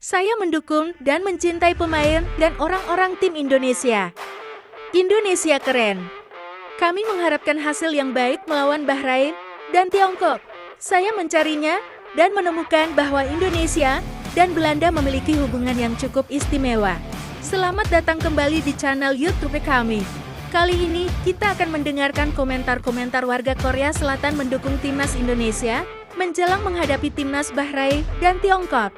Saya mendukung dan mencintai pemain dan orang-orang tim Indonesia. Indonesia keren. Kami mengharapkan hasil yang baik melawan Bahrain dan Tiongkok. Saya mencarinya dan menemukan bahwa Indonesia dan Belanda memiliki hubungan yang cukup istimewa. Selamat datang kembali di channel YouTube kami. Kali ini kita akan mendengarkan komentar-komentar warga Korea Selatan mendukung timnas Indonesia menjelang menghadapi timnas Bahrain dan Tiongkok.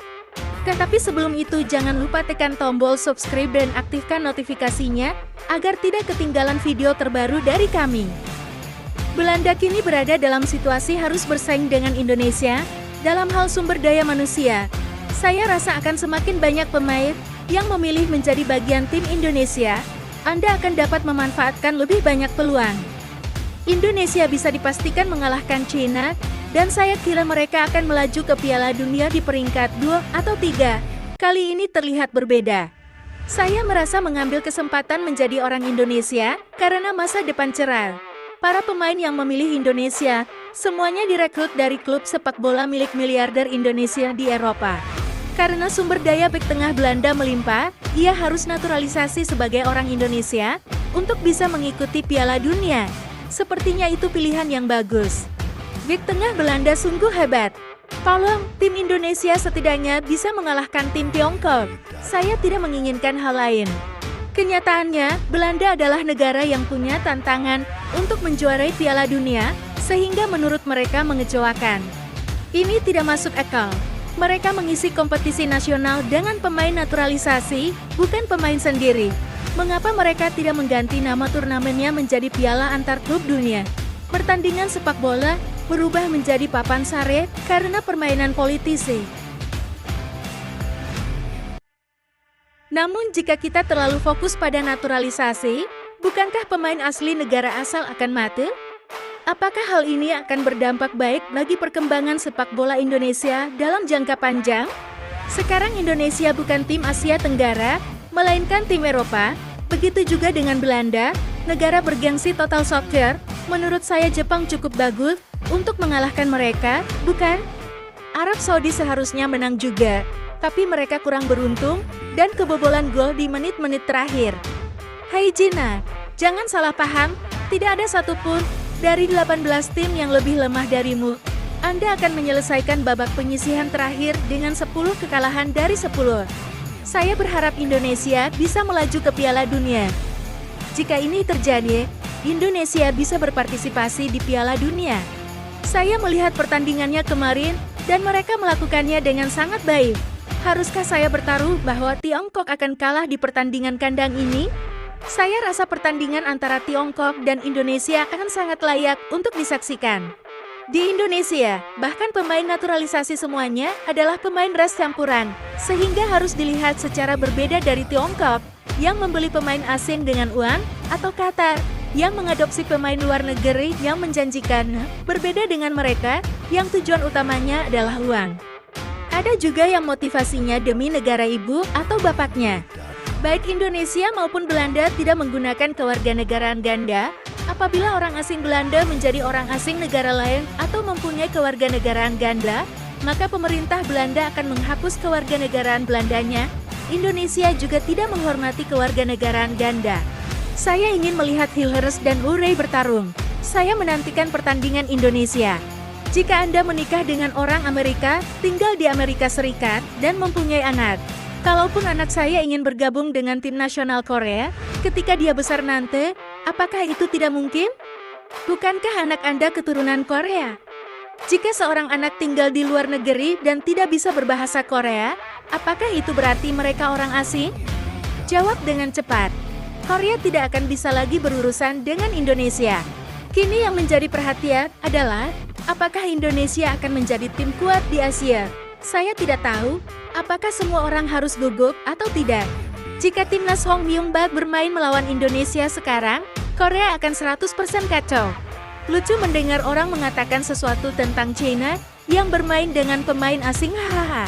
Tetapi sebelum itu jangan lupa tekan tombol subscribe dan aktifkan notifikasinya agar tidak ketinggalan video terbaru dari kami. Belanda kini berada dalam situasi harus bersaing dengan Indonesia dalam hal sumber daya manusia. Saya rasa akan semakin banyak pemain yang memilih menjadi bagian tim Indonesia. Anda akan dapat memanfaatkan lebih banyak peluang. Indonesia bisa dipastikan mengalahkan China, dan saya kira mereka akan melaju ke Piala Dunia di peringkat 2 atau 3. Kali ini terlihat berbeda. Saya merasa mengambil kesempatan menjadi orang Indonesia karena masa depan cerah. Para pemain yang memilih Indonesia, semuanya direkrut dari klub sepak bola milik miliarder Indonesia di Eropa. Karena sumber daya bek tengah Belanda melimpah, ia harus naturalisasi sebagai orang Indonesia untuk bisa mengikuti Piala Dunia. Sepertinya itu pilihan yang bagus. Bek tengah Belanda sungguh hebat. Tolong, tim Indonesia setidaknya bisa mengalahkan tim Tiongkok. Saya tidak menginginkan hal lain. Kenyataannya, Belanda adalah negara yang punya tantangan untuk menjuarai Piala Dunia, sehingga menurut mereka mengecewakan. Ini tidak masuk akal. Mereka mengisi kompetisi nasional dengan pemain naturalisasi, bukan pemain sendiri. Mengapa mereka tidak mengganti nama turnamennya menjadi Piala Antar Klub Dunia? Pertandingan sepak bola berubah menjadi papan sare karena permainan politisi. Namun jika kita terlalu fokus pada naturalisasi, bukankah pemain asli negara asal akan mati? Apakah hal ini akan berdampak baik bagi perkembangan sepak bola Indonesia dalam jangka panjang? Sekarang Indonesia bukan tim Asia Tenggara, melainkan tim Eropa. Begitu juga dengan Belanda, negara bergengsi total soccer. Menurut saya Jepang cukup bagus untuk mengalahkan mereka, bukan? Arab Saudi seharusnya menang juga, tapi mereka kurang beruntung dan kebobolan gol di menit-menit terakhir. Hai Gina, jangan salah paham, tidak ada satupun dari 18 tim yang lebih lemah darimu. Anda akan menyelesaikan babak penyisihan terakhir dengan 10 kekalahan dari 10. Saya berharap Indonesia bisa melaju ke Piala Dunia. Jika ini terjadi, Indonesia bisa berpartisipasi di Piala Dunia. Saya melihat pertandingannya kemarin, dan mereka melakukannya dengan sangat baik. Haruskah saya bertaruh bahwa Tiongkok akan kalah di pertandingan kandang ini? Saya rasa pertandingan antara Tiongkok dan Indonesia akan sangat layak untuk disaksikan. Di Indonesia, bahkan pemain naturalisasi semuanya adalah pemain ras campuran, sehingga harus dilihat secara berbeda dari Tiongkok, yang membeli pemain asing dengan uang, atau Qatar, yang mengadopsi pemain luar negeri yang menjanjikan, berbeda dengan mereka, yang tujuan utamanya adalah uang. Ada juga yang motivasinya demi negara ibu atau bapaknya. Baik Indonesia maupun Belanda tidak menggunakan kewarganegaraan ganda. Apabila orang asing Belanda menjadi orang asing negara lain atau mempunyai kewarganegaraan ganda, maka pemerintah Belanda akan menghapus kewarganegaraan Belandanya. Indonesia juga tidak menghormati kewarganegaraan ganda. Saya ingin melihat Hilhers dan Urey bertarung. Saya menantikan pertandingan Indonesia. Jika Anda menikah dengan orang Amerika, tinggal di Amerika Serikat, dan mempunyai anak. Kalaupun anak saya ingin bergabung dengan tim nasional Korea, ketika dia besar nanti, apakah itu tidak mungkin? Bukankah anak Anda keturunan Korea? Jika seorang anak tinggal di luar negeri dan tidak bisa berbahasa Korea, apakah itu berarti mereka orang asing? Jawab dengan cepat. Korea tidak akan bisa lagi berurusan dengan Indonesia. Kini yang menjadi perhatian adalah, apakah Indonesia akan menjadi tim kuat di Asia? Saya tidak tahu, apakah semua orang harus gugup atau tidak. Jika timnas Hong Myung-bak bermain melawan Indonesia sekarang, Korea akan 100% kacau. Lucu mendengar orang mengatakan sesuatu tentang China yang bermain dengan pemain asing, hahaha.